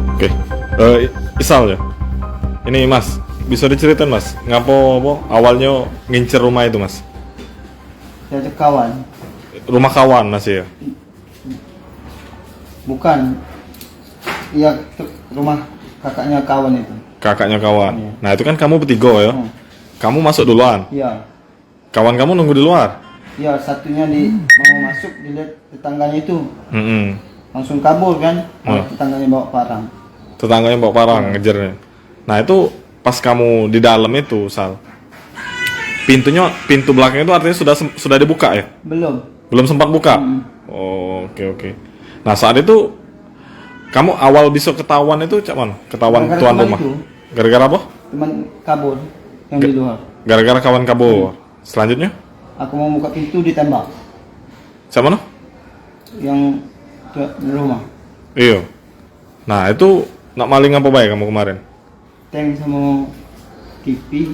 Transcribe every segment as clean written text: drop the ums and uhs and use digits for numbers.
Oke, Isal ya. Ini Mas, bisa diceritain Mas, ngapo apa awalnya ngincer rumah itu Mas? Diajak kawan, Rumah kawan masih ya? bukan. Iya, rumah kakaknya kawan itu. Kakaknya kawan. Iya. Nah itu kan kamu bertiga ya. Hmm. Kamu masuk duluan. Iya, Kawan kamu nunggu di luar. iya, satunya mau masuk dilihat tetangganya itu Mm-mm. langsung kabur kan. Oh. Tetangganya bawa parang. Tetangganya bawa parang ngejarnya. Nah itu pas kamu di dalam itu Sal. Pintu belakang itu artinya sudah dibuka ya? Belum. Belum sempat buka. Hmm. Oh, oke. Nah saat itu kamu awal bisa ketahuan itu cak mana? Ketahuan Gara-gara tuan teman rumah. itu. Gara-gara apa? Teman kabur yang di luar. Gara-gara kawan kabur. Selanjutnya? Aku mau buka pintu ditembak Cak mana? yang di rumah. Iya. Nah itu nak maling apa baik kamu kemarin? Tank sama TV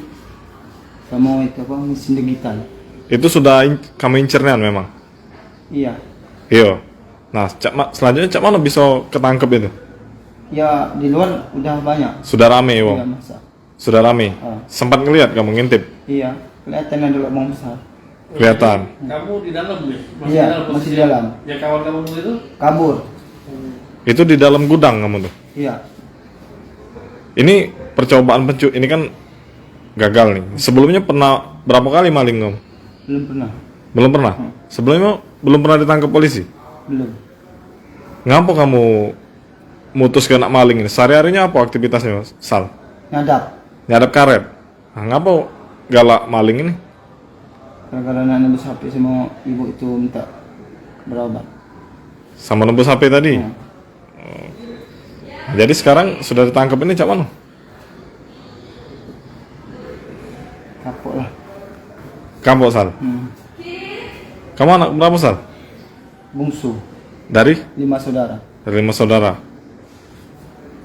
sama itu apa mesin digital. Itu sudah kamu incernian memang? Iya. Iya. Nah selanjutnya cak mana bisa ketangkep itu? Ya di luar udah banyak. Sudah rame wong. Iya masa. Sudah rame. Ah. Sempat ngelihat kamu ngintip? Iya. Kelihatan ada lubang besar. Kelihatan. Kamu di dalam ya? Iya, masih di dalam. Ya kawan kamu itu? Kabur. Itu di dalam gudang kamu tuh. Iya. Ini percobaan ini kan gagal nih. Sebelumnya pernah berapa kali maling kamu? Belum pernah. Belum pernah. Sebelumnya belum pernah ditangkap polisi. Belum. Ngapa kamu mutus ke nak maling ini? Sehari-harinya apa aktivitasnya, Sal? Nyadap. Nyadap karet. Nah, ngapa galak maling ini? Gara-gara anak nebus HP sama ibu itu minta berobat. Sama nembus HP tadi. Ya. Jadi sekarang sudah ditangkap ini cak mana? Kapok lah. Kamu Sal. Kamu anak berapa Sal? Bungsu. Dari 5 saudara. 5 saudara.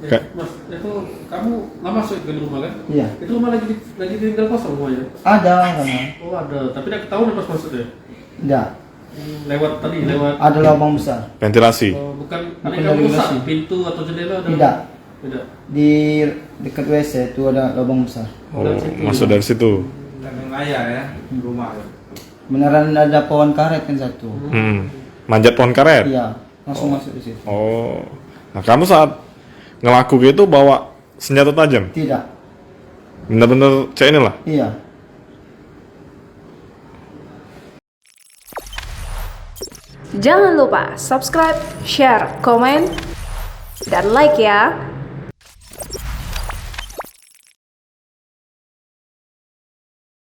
Ya, Mas, itu kamu lama masuk ke rumah kan? Iya. Itu rumah lagi ditinggal kosong rumahnya? Ada kan? Oh ada, tapi tidak ketahuan pas masuk ya? Enggak. Lewat. Ada lubang besar. Ventilasi. Oh, bukan Bukan ada kamu dari rusak, lokasi. pintu atau jendela ada? Tidak. Tidak. Di dekat WC itu ada lubang besar. Oh, masuk dari situ. Raya ya, rumah ya. Beneran ada pohon karet kan satu. Manjat pohon karet. Iya. Langsung masuk di situ. Oh. Nah, kamu saat ngelaku gitu bawa senjata tajam? Tidak. Bener-bener cek inilah. Iya. Jangan lupa subscribe, share, komen, dan like ya.